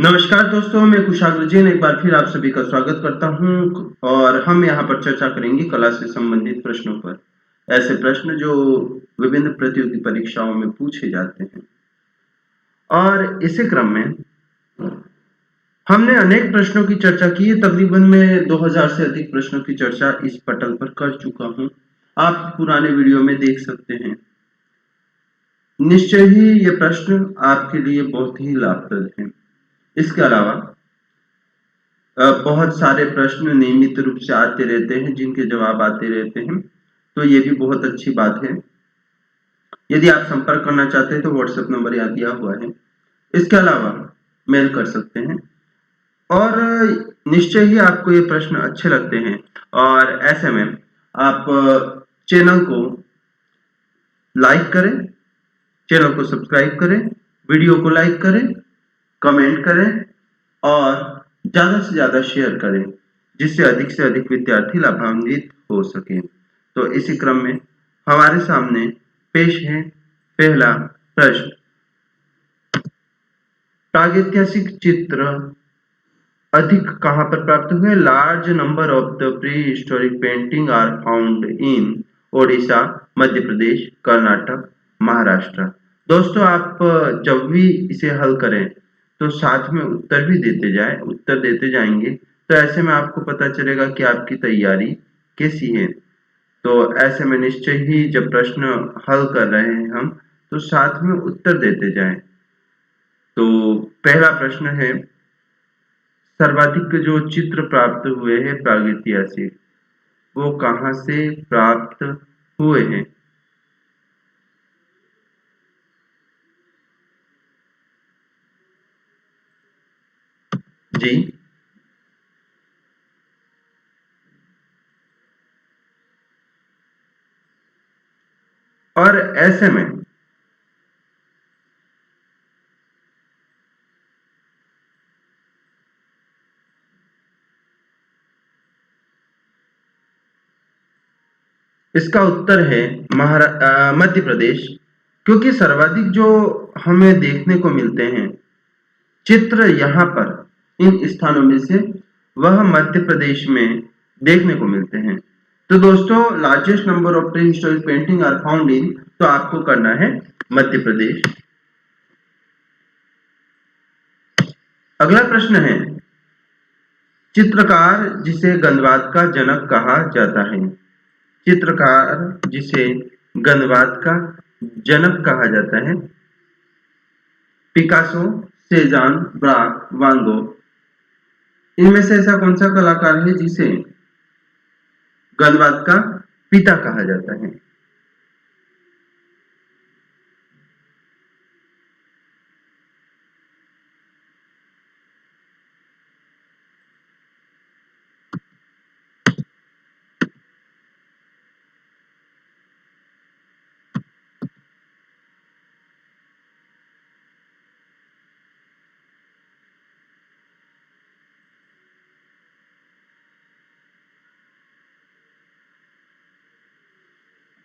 नमस्कार दोस्तों, मैं कुशाग्र जैन एक बार फिर आप सभी का स्वागत करता हूं और हम यहां पर चर्चा करेंगे कला से संबंधित प्रश्नों पर। ऐसे प्रश्न जो विभिन्न प्रतियोगी परीक्षाओं में पूछे जाते हैं और इसी क्रम में हमने अनेक प्रश्नों की चर्चा की है। तकरीबन मैं 2000 से अधिक प्रश्नों की चर्चा इस पटल पर कर चुका हूं। आप पुराने वीडियो में देख सकते हैं। निश्चय ही ये प्रश्न आपके लिए बहुत ही लाभप्रद है। इसके अलावा बहुत सारे प्रश्न नियमित रूप से आते रहते हैं जिनके जवाब आते रहते हैं, तो ये भी बहुत अच्छी बात है। यदि आप संपर्क करना चाहते हैं तो व्हाट्सएप नंबर यहाँ दिया हुआ है। इसके अलावा मेल कर सकते हैं और निश्चय ही आपको ये प्रश्न अच्छे लगते हैं और ऐसे में आप चैनल को लाइक करें, चैनल को सब्सक्राइब करें, वीडियो को लाइक करें, कमेंट करें और ज़्यादा से ज़्यादा शेयर करें, जिससे अधिक से अधिक विद्यार्थी लाभान्वित हो सकें। तो इसी क्रम में हमारे सामने पेश है पहला प्रश्न। प्रागैतिहासिक चित्र अधिक कहाँ पर प्राप्त हुए? Large number of the prehistoric painting are found in Odisha, Madhya Pradesh, Karnataka, Maharashtra. दोस्तों, आप जब भी इसे हल करें तो साथ में उत्तर भी उत्तर देते जाएंगे, तो ऐसे में आपको पता चलेगा कि आपकी तैयारी कैसी है। तो ऐसे में निश्चय ही जब प्रश्न हल कर रहे हैं हम, तो साथ में उत्तर देते जाएं। तो पहला प्रश्न है, सर्वाधिक जो चित्र प्राप्त हुए हैं प्रागैतिहासिक, वो कहाँ से प्राप्त हुए हैं? जी, और ऐसे में इसका उत्तर है मध्य प्रदेश, क्योंकि सर्वाधिक जो हमें देखने को मिलते हैं चित्र यहाँ पर इन स्थानों में से, वह मध्य प्रदेश में देखने को मिलते हैं। तो दोस्तों, largest number of prehistoric painting are found in, तो आपको करना है मध्य प्रदेश। अगला प्रश्न है, चित्रकार जिसे गंधवाद का जनक कहा जाता है। चित्रकार जिसे गंधवाद का जनक कहा जाता है। पिकासो, सेजान, ब्राक, वान गॉग, इनमें से ऐसा कौन सा कलाकार है जिसे गंधवाद का पिता कहा जाता है?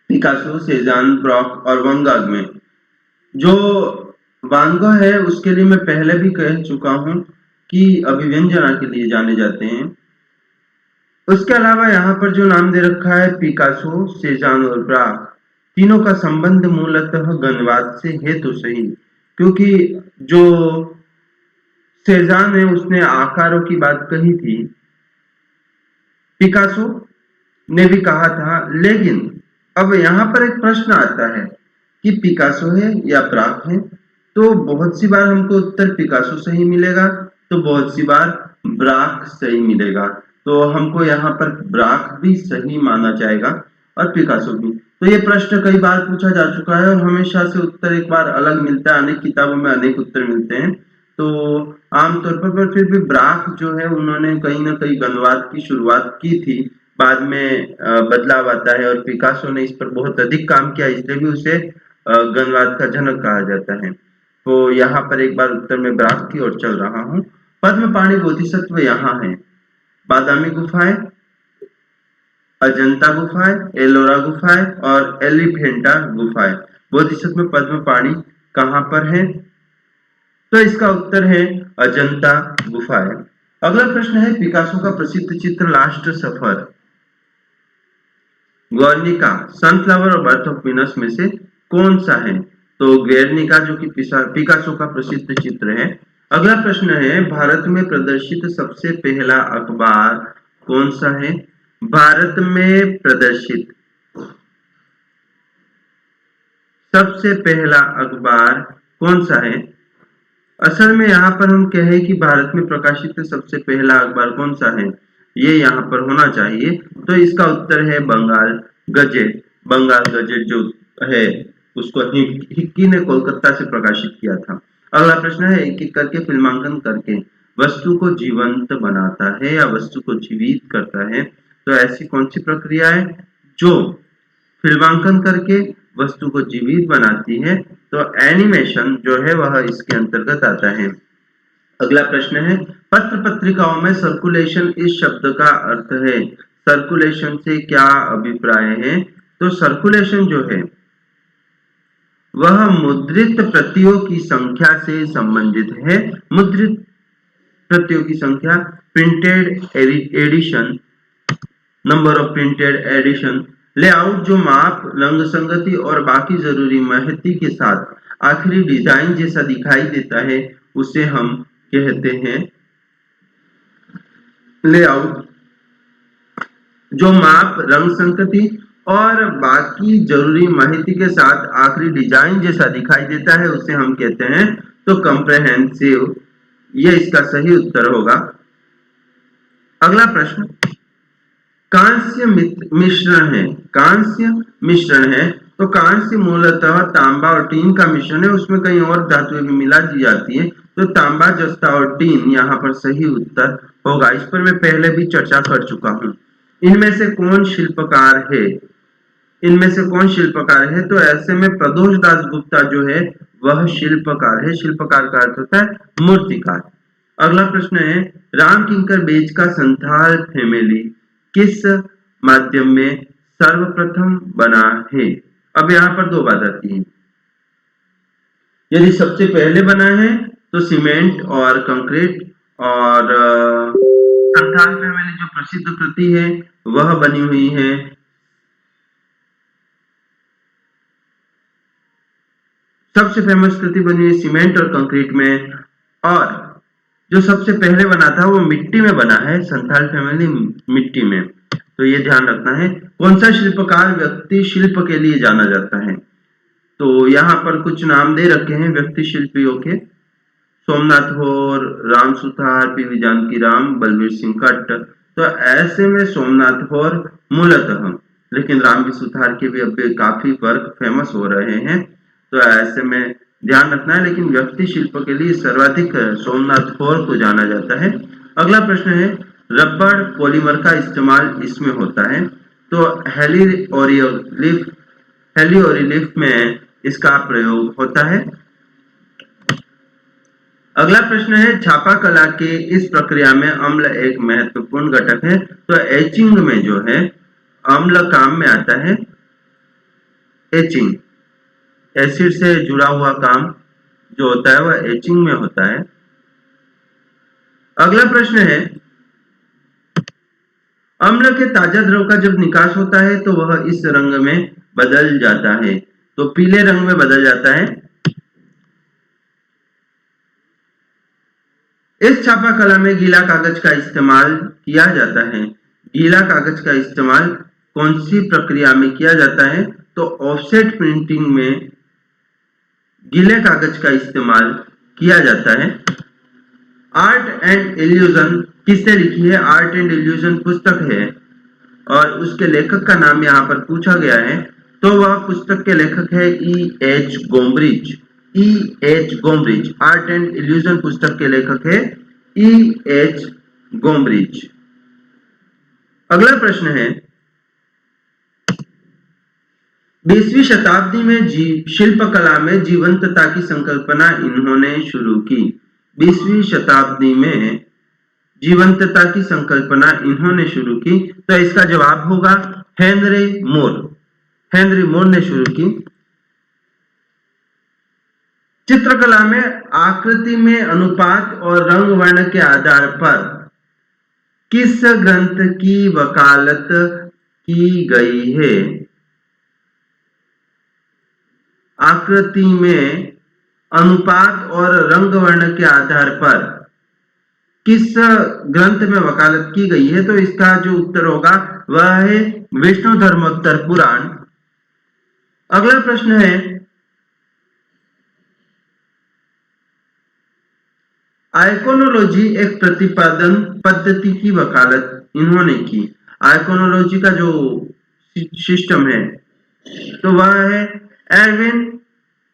पिकासो, सेजान, ब्रॉक और वैन गॉग में जो वान गॉग है उसके लिए मैं पहले भी कह चुका हूं कि अभिव्यंजना के लिए जाने जाते हैं। उसके अलावा यहाँ पर जो नाम दे रखा है पिकासो, सेजान और ब्राक, तीनों का संबंध मूलतः गंधवाद से है तो सही, क्योंकि जो सेजान है उसने आकारों की बात कही थी, पिकासो ने भी कहा था, लेकिन अब यहाँ पर एक प्रश्न आता है कि पिकासो है या ब्राक है। तो बहुत सी बार हमको उत्तर पिकासो सही मिलेगा, तो बहुत सी बार ब्राक सही मिलेगा। तो हमको यहाँ पर ब्राक भी सही माना जाएगा और पिकासो भी। तो ये प्रश्न कई बार पूछा जा चुका है और हमेशा से उत्तर एक बार अलग मिलता है, अनेक किताबों में अनेक उत्तर मिलते हैं। तो आमतौर पर फिर भी ब्राक जो है उन्होंने कहीं ना कहीं गंधवाद की शुरुआत की थी, बाद में बदलाव आता है और पिकासो ने इस पर बहुत अधिक काम किया, इसलिए भी उसे गंधवाद का जनक कहा जाता है। तो यहाँ पर एक बार उत्तर में ब्राक की ओर चल रहा हूँ। पद्म पाणी बोधिसत्व यहाँ है। बादामी गुफाएं, अजंता गुफाएं, एलोरा गुफाएं और एलिफेंटा गुफाएं। बोधिसत्व में पद्म पाणी कहाँ पर है? तो इसका उत्तर है अजंता गुफाएं। अगला प्रश्न है पिकासो का प्रसिद्ध चित्र लास्ट सफर, ग्वेर्निका, सनफ्लावर और बर्थ ऑफ वीनस में से कौन सा है? तो ग्वेर्निका जो कि पिकासो का प्रसिद्ध चित्र है। अगला प्रश्न है भारत में प्रदर्शित सबसे पहला अखबार कौन सा है? भारत में प्रदर्शित सबसे पहला अखबार कौन सा है? असल में यहाँ पर हम कहें कि भारत में प्रकाशित सबसे पहला अखबार कौन सा है, ये यहाँ पर होना चाहिए। तो इसका उत्तर है बंगाल गजेट। बंगाल गजेट जो है उसको हिक्की ने कोलकाता से प्रकाशित किया था। अगला प्रश्न है एक एक करके फिल्मांकन करके वस्तु को जीवंत बनाता है या वस्तु को जीवित करता है? तो ऐसी कौन सी प्रक्रिया है जो फिल्मांकन करके वस्तु को जीवित बनाती है? तो एनिमेशन जो है वह इसके अंतर्गत आता है। अगला प्रश्न है पत्र पत्रिकाओं में सर्कुलेशन इस शब्द का अर्थ है, सर्कुलेशन से क्या अभिप्राय है? तो सर्कुलेशन जो है वह मुद्रित प्रतियों की संख्या से संबंधित है। मुद्रित प्रतियों की संख्या, printed edition, number of printed edition, layout जो माप, रंग संगति और बाकी जरूरी माहिती के साथ आखिरी डिजाइन जैसा दिखाई देता है उसे हम कहते हैं लेआउट। जो माप, रंग संगति और बाकी जरूरी माहिती के साथ आखिरी डिजाइन जैसा दिखाई देता है उसे हम कहते हैं तो कॉम्प्रहेंसिव। ये इसका सही उत्तर होगा। अगला प्रश्न कांस्य मिश्रण है, कांस्य मिश्रण है तो कांस्य मूलतः तांबा और टीन का मिश्रण है, उसमें कई और धातुएं भी मिला दी जाती है। तो तांबा, जस्ता और टीन यहाँ पर सही उत्तर होगा। इस पर मैं पहले भी चर्चा कर चुका हूँ। इनमें से कौन शिल्पकार है? इनमें से कौन शिल्पकार है? तो ऐसे में प्रदोष दास गुप्ता जो है वह शिल्पकार है। शिल्पकार का अर्थ होता है मूर्तिकार। अगला प्रश्न है राम किंकर बेज का संथाल फैमिली किस माध्यम में सर्वप्रथम बना है? अब यहाँ पर दो बात आती है। यदि सबसे पहले बना है तो सीमेंट और कंक्रीट, और संथाल फैमिली जो प्रसिद्ध कृति है वह बनी हुई है सबसे फेमस कृति बनी है सीमेंट और कंक्रीट में, और जो सबसे पहले बना था वो मिट्टी में बना है, संथाल फैमिली मिट्टी में। तो ये ध्यान रखना है। कौन सा शिल्पकार व्यक्ति शिल्प के लिए जाना जाता है? तो यहाँ पर कुछ नाम दे रखे हैं व्यक्ति शिल्पियों के, सोमनाथ होर, राम सुथार, पी.वी. जानकी राम, बलवीर सिंह कट्ट। तो ऐसे में सोमनाथ होर मूलतः, लेकिन राम सुथार के भी अब काफी वर्क फेमस हो रहे हैं, तो ऐसे में ध्यान रखना है। लेकिन व्यक्ति शिल्प के लिए सर्वाधिक सोमनाथ होर को जाना जाता है। अगला प्रश्न है रबड़ पॉलीमर का इस्तेमाल इसमें होता है, तो हेलियोलिफ में इसका प्रयोग होता है। अगला प्रश्न है छापा कला के इस प्रक्रिया में अम्ल एक महत्वपूर्ण घटक है, तो एचिंग में जो है अम्ल काम में आता है। एचिंग एसिड से जुड़ा हुआ काम जो होता है वह एचिंग में होता है। अगला प्रश्न है अम्ल के ताजा द्रव का जब निकास होता है तो वह इस रंग में बदल जाता है, तो पीले रंग में बदल जाता है। इस छापा कला में गीला कागज का इस्तेमाल किया जाता है। गीला कागज का इस्तेमाल कौन सी प्रक्रिया में किया जाता है? तो ऑफसेट प्रिंटिंग में गीले कागज का इस्तेमाल किया जाता है। आर्ट एंड इल्यूजन किसने लिखी है? आर्ट एंड इल्यूजन पुस्तक है और उसके लेखक का नाम यहाँ पर पूछा गया है, तो वह पुस्तक के लेखक है E.H. Gombrich. E.H. Gombrich art and illusion पुस्तक के लेखक है E.H. गोम्ब्रिज। अगला प्रश्न है 20वीं शताब्दी में शिल्प कला में जीवंतता की संकल्पना इन्होंने शुरू की। 20वीं शताब्दी में जीवंतता की संकल्पना इन्होंने शुरू की, तो इसका जवाब होगा हेनरी मोर। हेनरी मोर ने शुरू की। चित्रकला में आकृति में अनुपात और रंग वर्ण के आधार पर किस ग्रंथ की वकालत की गई है? आकृति में अनुपात और रंग वर्ण के आधार पर किस ग्रंथ में वकालत की गई है? तो इसका जो उत्तर होगा वह है विष्णु धर्मोत्तर पुराण। अगला प्रश्न है, आइकोनोलॉजी एक प्रतिपादन पद्धति की वकालत इन्होंने की। आइकोनोलॉजी का जो सिस्टम है तो वह है एरविन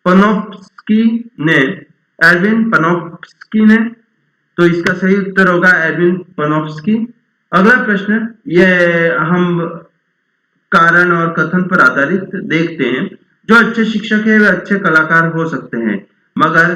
पनोफ्स्की ने। तो इसका सही उत्तर होगा एरविन पनोफ्स्की। अगला प्रश्न, यह हम कारण और कथन पर आधारित देखते हैं। जो अच्छे शिक्षक है वे अच्छे कलाकार हो सकते हैं, मगर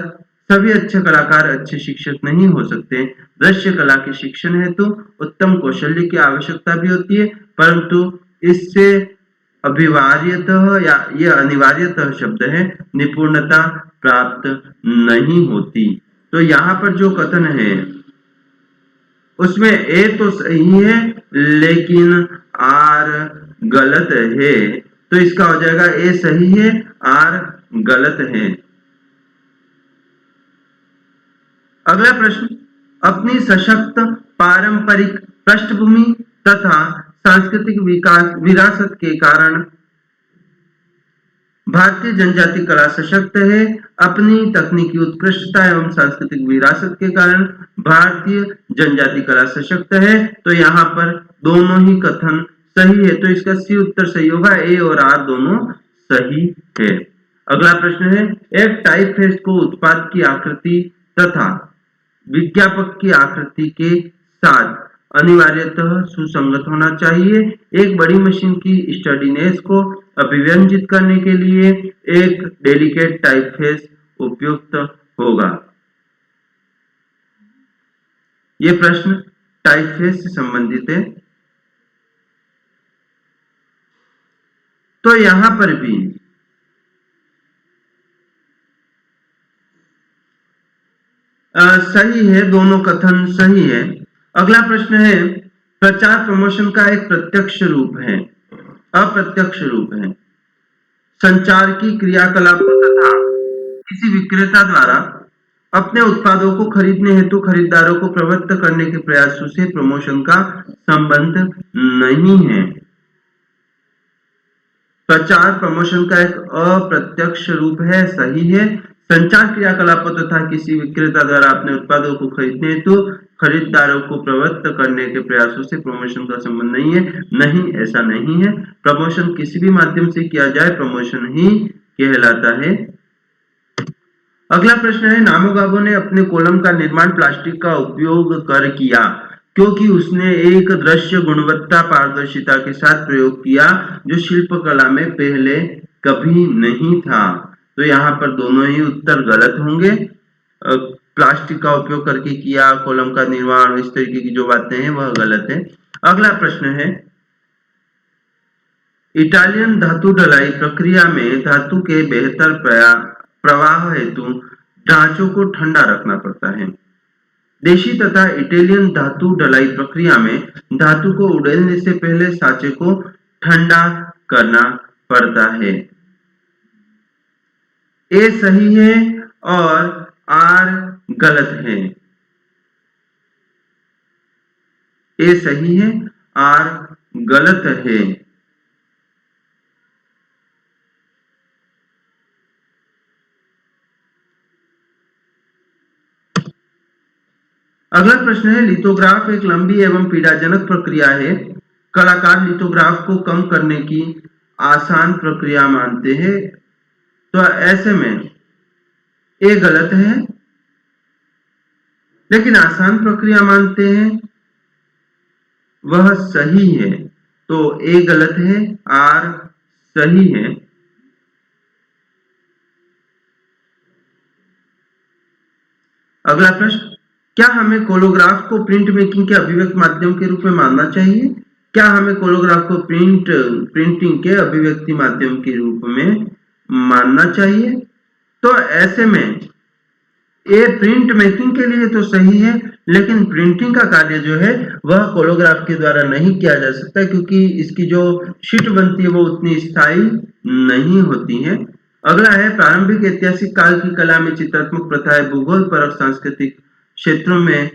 सभी अच्छे कलाकार अच्छे शिक्षक नहीं हो सकते। दृश्य कला के शिक्षण हेतु उत्तम कौशल्य की आवश्यकता भी होती है, परंतु इससे अनिवार्यतः या यह अनिवार्यतः शब्द है, निपुणता प्राप्त नहीं होती। तो यहाँ पर जो कथन है उसमें ए तो सही है लेकिन आर गलत है। तो इसका हो जाएगा ए सही है, आर गलत है। अगला प्रश्न, अपनी सशक्त पारंपरिक पृष्ठभूमि तथा सांस्कृतिक विरासत के कारण भारतीय जनजाति कला सशक्त है। अपनी तकनीकी उत्कृष्टता एवं सांस्कृतिक विरासत के कारण भारतीय जनजाति कला सशक्त है। तो यहाँ पर दोनों ही कथन सही है, तो इसका सी उत्तर सही होगा, ए और आर दोनों सही है। अगला प्रश्न है, एक टाइपफेस को उत्पाद की आकृति तथा विज्ञापक की आकृति के साथ अनिवार्यतः सुसंगत होना चाहिए। एक बड़ी मशीन की स्टडीनेस को अभिव्यंजित करने के लिए एक डेलिकेट टाइपफेस उपयुक्त होगा। यह प्रश्न टाइपफेस से संबंधित है। तो यहां पर भी सही है, दोनों कथन सही है। अगला प्रश्न है, प्रचार प्रमोशन का एक प्रत्यक्ष रूप है, अप्रत्यक्ष रूप है। संचार की क्रियाकलापों तथा किसी विक्रेता द्वारा अपने उत्पादों को खरीदने हेतु खरीदारों को प्रवृत्त करने के प्रयासों से प्रमोशन का संबंध नहीं है। प्रचार प्रमोशन का एक अप्रत्यक्ष रूप है, सही है। संचार क्रियाकलापों तथा किसी विक्रेता द्वारा अपने उत्पादों को खरीदने हेतु खरीदारों को प्रवृत्त करने के प्रयासों से प्रमोशन का संबंध नहीं है। नहीं, ऐसा नहीं है। प्रमोशन किसी भी माध्यम से किया जाए प्रमोशन ही कहलाता है। अगला प्रश्न है, नामोगाबो ने अपने कॉलम का निर्माण प्लास्टिक का उपयोग कर किया क्योंकि उसने एक दृश्य गुणवत्ता पारदर्शिता के साथ प्रयोग किया जो शिल्पकला में पहले कभी नहीं था। तो यहाँ पर दोनों ही उत्तर गलत होंगे। प्लास्टिक का उपयोग करके किया, कॉलम का निर्माण, इस तरीके की जो बातें हैं वह गलत है। अगला प्रश्न है, इटालियन धातु ढलाई प्रक्रिया में धातु के बेहतर प्रवाह हेतु ढांचों को ठंडा रखना पड़ता है। देशी तथा इटालियन धातु ढलाई प्रक्रिया में धातु को उड़ेलने से पहले साँचे को ठंडा करना पड़ता है। ए सही है और आर गलत है। ए सही है, आर गलत है। अगला प्रश्न है, लिथोग्राफ एक लंबी एवं पीड़ाजनक प्रक्रिया है। कलाकार लिथोग्राफ को कम करने की आसान प्रक्रिया मानते हैं। तो ऐसे में ए गलत है, लेकिन आसान प्रक्रिया मानते हैं वह सही है। तो ए गलत है, आर सही है। अगला प्रश्न, क्या हमें कोलोग्राफ को प्रिंट मेकिंग के अभिव्यक्ति माध्यम के रूप में मानना चाहिए? क्या हमें कोलोग्राफ को प्रिंटिंग के अभिव्यक्ति माध्यम के रूप में मानना चाहिए? तो ऐसे में ये प्रिंट मेकिंग के लिए तो सही है, लेकिन प्रिंटिंग का कार्य जो है वह कोलोग्राफ के द्वारा नहीं किया जा सकता, क्योंकि इसकी जो शीट बनती है वो उतनी स्थायी नहीं होती है। अगला है, प्रारंभिक ऐतिहासिक काल की कला में चित्रात्मक प्रथाएं भूगोल परक सांस्कृतिक क्षेत्रों में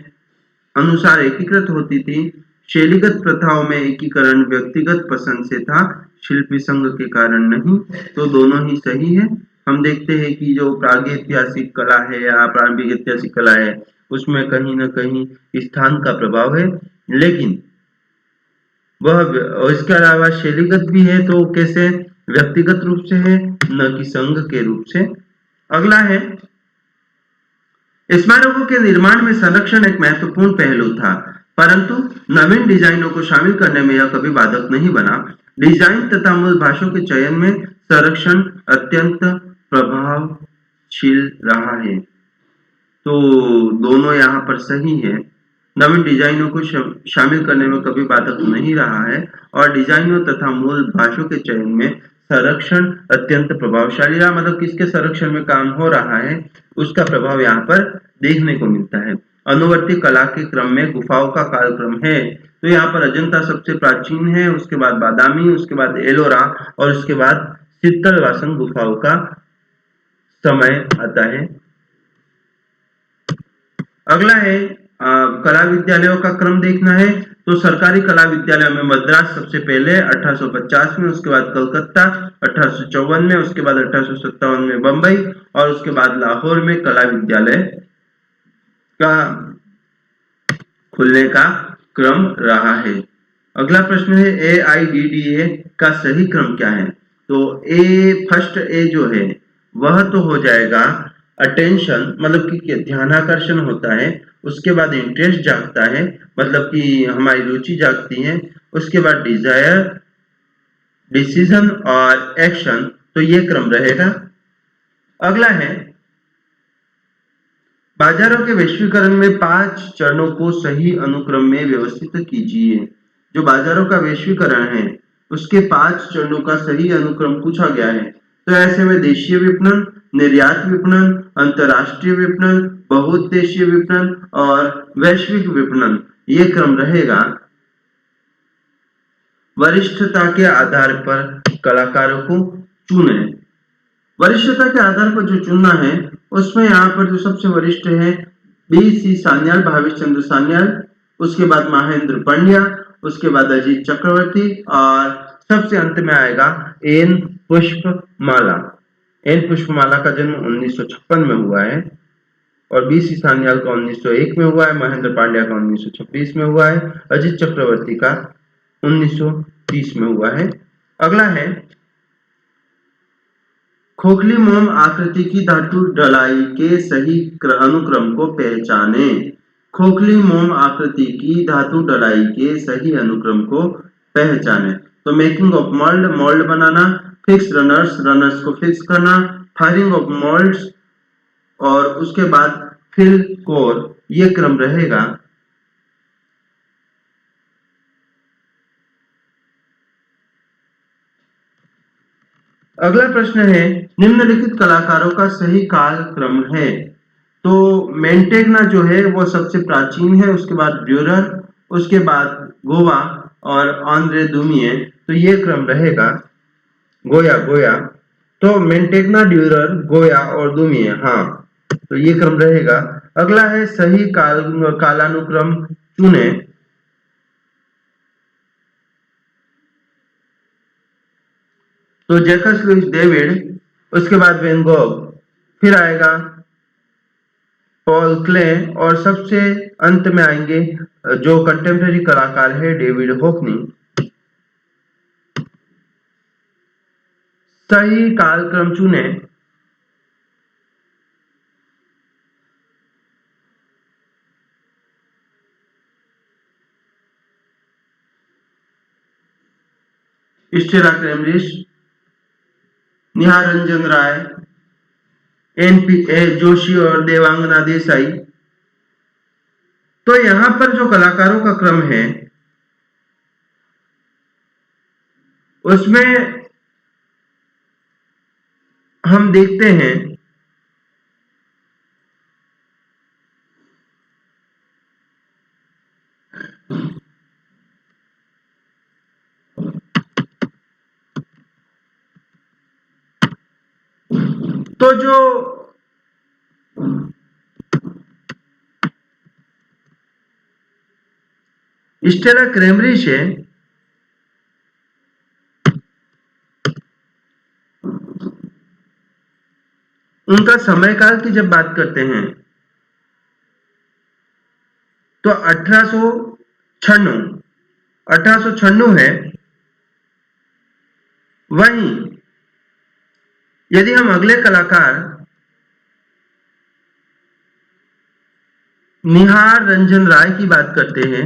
अनुसार एकीकृत होती थी। शैलीगत प्रथाओं में एकीकरण व्यक्तिगत पसंद से था, शिल्पी संघ के कारण नहीं। तो दोनों ही सही है। हम देखते हैं कि जो प्रागैतिहासिक कला है या प्रारंभिक ऐतिहासिक कला है, उसमें कहीं न कहीं स्थान का प्रभाव है, लेकिन वह इसके अलावा शैलीगत भी है, तो कैसे? व्यक्तिगत रूप से है, न कि संघ के रूप से। अगला है, स्मारकों के निर्माण में संरक्षण एक महत्वपूर्ण पहलू था, परंतु नवीन डिजाइनों को शामिल करने में यह कभी बाधक नहीं बना। डिजाइन तथा मूल भाषाओं के चयन में संरक्षण अत्यंत प्रभावशील रहा है। तो दोनों यहाँ पर सही है। नवीन डिजाइनों को शामिल करने में कभी बाधक नहीं रहा है, और डिजाइनों तथा मूल भाषाओं के चयन में संरक्षण अत्यंत प्रभावशाली रहा। मतलब किसके संरक्षण में काम हो रहा है, उसका प्रभाव यहाँ पर देखने को मिलता है। अनुवर्ती कला के क्रम में गुफाओं का कालक्रम है, तो यहाँ पर अजंता सबसे प्राचीन है, उसके बाद बादामी, उसके बाद एलोरा, और उसके बाद चित्तलवासन गुफाओं का समय आता है। अगला है, कला विद्यालयों का क्रम देखना है, तो सरकारी कला विद्यालय में मद्रास सबसे पहले 1850 में, उसके बाद कलकत्ता 1854 में, उसके बाद 1857 में बंबई, और उसके बाद लाहौर में कला विद्यालय का खुलने का क्रम रहा है। अगला प्रश्न है, AIDDA का सही क्रम क्या है? तो फर्स्ट ए जो है वह तो हो जाएगा अटेंशन, मतलब कि ध्यानाकर्षण होता है। उसके बाद इंटरेस्ट जागता है, मतलब कि हमारी रुचि जागती है। उसके बाद डिजायर, डिसीजन और एक्शन, तो ये क्रम रहेगा। अगला है, बाजारों के वैश्वीकरण में 5 चरणों को सही अनुक्रम में व्यवस्थित कीजिए। जो बाजारों का वैश्वीकरण है उसके 5 चरणों का सही अनुक्रम पूछा गया है। तो ऐसे में देशीय विपणन, निर्यात विपणन, अंतरराष्ट्रीय विपणन, बहुउद्देशीय विपणन और वैश्विक विपणन, ये क्रम रहेगा। वरिष्ठता के आधार पर कलाकारों को चुने। वरिष्ठता के आधार पर जो चुनना है, उसमें यहाँ पर जो सबसे वरिष्ठ है BC सान्याल, भावेश चंद्र सान्याल, उसके बाद महेंद्र पांड्या, उसके बाद अजीत चक्रवर्ती, और सबसे अंत में आएगा N पुष्पमाला। N पुष्पमाला का जन्म 1956 में हुआ है, और BC सान्याल का 1901 में हुआ है, महेंद्र पांड्या का 1926 में हुआ है, अजीत चक्रवर्ती का 1930 में हुआ है। अगला है, खोखली मोम आकृति की धातु ढलाई के सही अनुक्रम को पहचाने। खोखली मोम आकृति की धातु ढलाई के सही अनुक्रम को पहचाने। तो making of mould, mould banana, fix runners, runners को फिक्स करना, फायरिंग ऑफ मोल्ड्स, और उसके बाद फिल कोर, ये क्रम रहेगा। अगला प्रश्न है, निम्नलिखित कलाकारों का सही काल क्रम है। तो मेंटेगना जो है वो सबसे प्राचीन है, उसके बाद ड्यूरर, उसके बाद गोवा और आंद्रे दुमिए, तो ये क्रम रहेगा। गोया, गोया, तो मेंटेगना, ड्यूरर, गोया और दुमिए, हाँ, तो ये क्रम रहेगा। अगला है, सही कालानुक्रम चुने। तो जैकस लुइस डेविड, उसके बाद वैन गॉग, फिर आएगा पॉल क्ले, और सबसे अंत में आएंगे जो कंटेम्प्रेरी कलाकार है डेविड होकनी। सही कालक्रम चुने। स्टेला क्रेमरिश, निहार रंजन राय, NP जोशी और देवांगना देसाई। तो यहां पर जो कलाकारों का क्रम है उसमें हम देखते हैं तो जो स्टेला क्रेमरिश है, उनका समय काल की जब बात करते हैं तो 1896 है। वहीं यदि हम अगले कलाकार निहार रंजन राय की बात करते हैं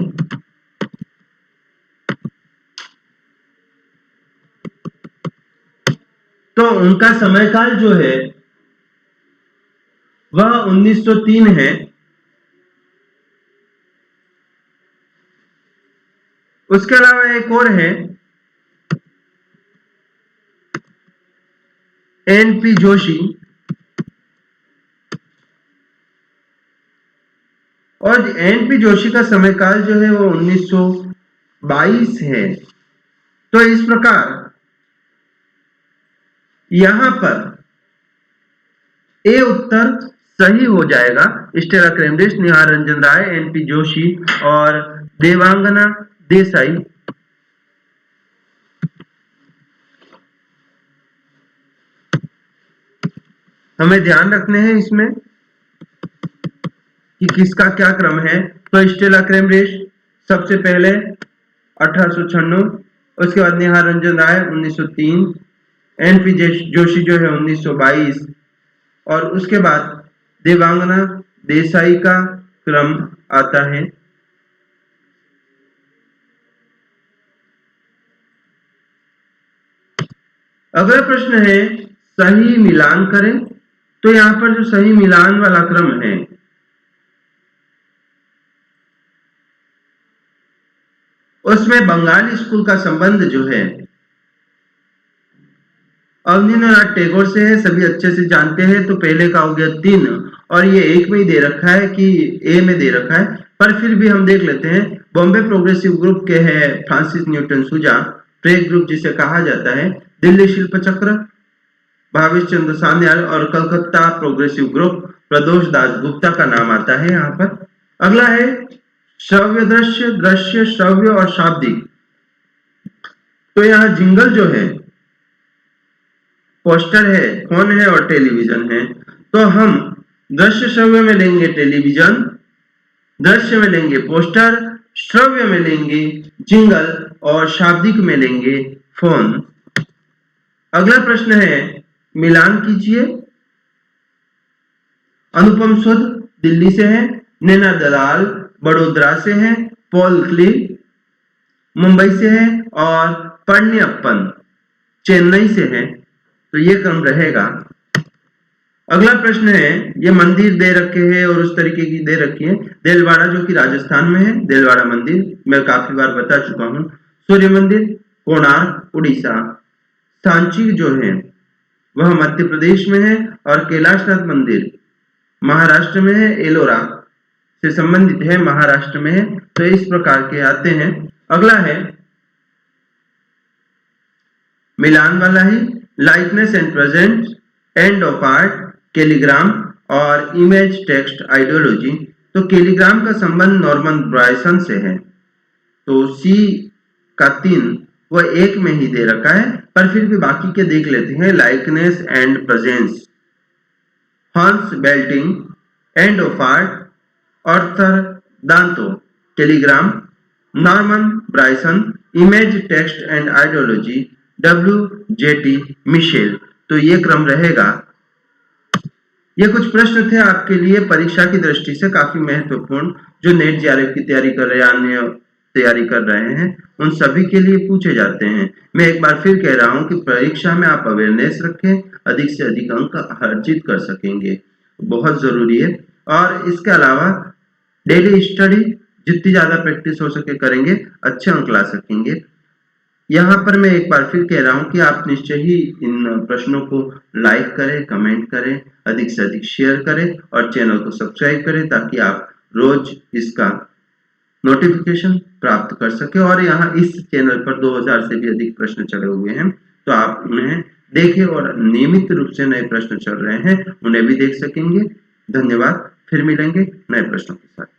तो उनका समय काल जो है वह 1903 है। उसके अलावा एक और है एन.पी. जोशी, और एन.पी. जोशी का समय काल जो है वो 1922 है। तो इस प्रकार यहां पर ए उत्तर सही हो जाएगा। स्टेला क्रेमरिश, निहार रंजन राय, एन.पी. जोशी और देवांगना देसाई। हमें ध्यान रखने हैं इसमें कि किसका क्या क्रम है। तो स्टेला क्रेमरिश सबसे पहले 1896, उसके बाद निहार रंजन राय 1903, एन.पी. जोशी जो है 1922, और उसके बाद देवांगना देसाई का क्रम आता है। अगला प्रश्न है सही मिलान करें। तो यहां पर जो सही मिलान वाला क्रम है उसमें बंगाली स्कूल का संबंध जो है अवनींद्रनाथ टैगोर से है, सभी अच्छे से जानते हैं। तो पहले का हो गया 3, और ये एक में ही दे रखा है कि ए में दे रखा है, पर फिर भी हम देख लेते हैं। बॉम्बे प्रोग्रेसिव ग्रुप के है फ्रांसिस न्यूटन सुजा, प्रेग ग्रुप जिसे कहा जाता है, दिल्ली शिल्प चक्र भावेश चंद्र सान्याल, और कलकत्ता प्रोग्रेसिव ग्रुप प्रदोष दास गुप्ता का नाम आता है यहाँ पर। अगला है श्रव्य दृश्य, दृश्य श्रव्य और शाब्दिक। तो यहाँ जिंगल जो है, पोस्टर है, फोन है और टेलीविजन है। तो हम दृश्य श्रव्य में लेंगे टेलीविजन, दृश्य में लेंगे पोस्टर, श्रव्य में लेंगे जिंगल और शाब्दिक में लेंगे फोन। अगला प्रश्न है मिलान कीजिए। अनुपम सुद दिल्ली से है, नैना दलाल बड़ोदरा से है, पॉल क्ली मुंबई से है और पन्नियप्पन चेन्नई से है। तो ये क्रम रहेगा। अगला प्रश्न है, ये मंदिर दे रखे हैं और उस तरीके की दे रखी है। देलवाड़ा जो कि राजस्थान में है, देलवाड़ा मंदिर मैं काफी बार बता चुका हूं। सूर्य मंदिर कोणार्क उड़ीसा, सांची जो है वह मध्य प्रदेश में है, और कैलाशनाथ मंदिर महाराष्ट्र में है, एलोरा से संबंधित है, महाराष्ट्र में है। तो इस प्रकार के आते हैं। अगला है मिलान वाला ही, likeness and present, end of art, calligram और इमेज टेक्स्ट आइडियोलॉजी। तो कैलीग्राम का संबंध नॉर्मन ब्रायसन से है। तो सी का 3 वह एक में ही दे रखा है, पर फिर भी बाकी के देख लेते हैं। Likeness and presence, Hans Belting, end of art, Arthur Danto, telegram, Norman Bryson, image text and ideology, WJT Mitchell. तो ये क्रम रहेगा। ये कुछ प्रश्न थे आपके लिए परीक्षा की दृष्टि से काफी महत्वपूर्ण, जो नेट जेआरएफ की तैयारी कर रहे हैं, अन्य तैयारी कर रहे हैं, उन सभी के लिए पूछे जाते हैं। मैं एक बार फिर कह रहा हूं कि परीक्षा में आप अवेयरनेस रखें, अधिक से अधिक अंक अर्जित कर सकेंगे, बहुत जरूरी है। और इसके अलावा डेली स्टडी जितनी ज्यादा प्रैक्टिस हो सके करेंगे, अच्छे अंक ला सकेंगे। यहाँ पर मैं एक बार फिर कह रहा हूँ कि आप निश्चय ही इन प्रश्नों को लाइक करें, कमेंट करें, अधिक से अधिक शेयर करें और चैनल को सब्सक्राइब करें, ताकि आप रोज इसका नोटिफिकेशन प्राप्त कर सके। और यहाँ इस चैनल पर 2000 से भी अधिक प्रश्न चढ़े हुए हैं, तो आप उन्हें देखें और नियमित रूप से नए प्रश्न चल रहे हैं उन्हें भी देख सकेंगे। धन्यवाद, फिर मिलेंगे नए प्रश्नों के साथ।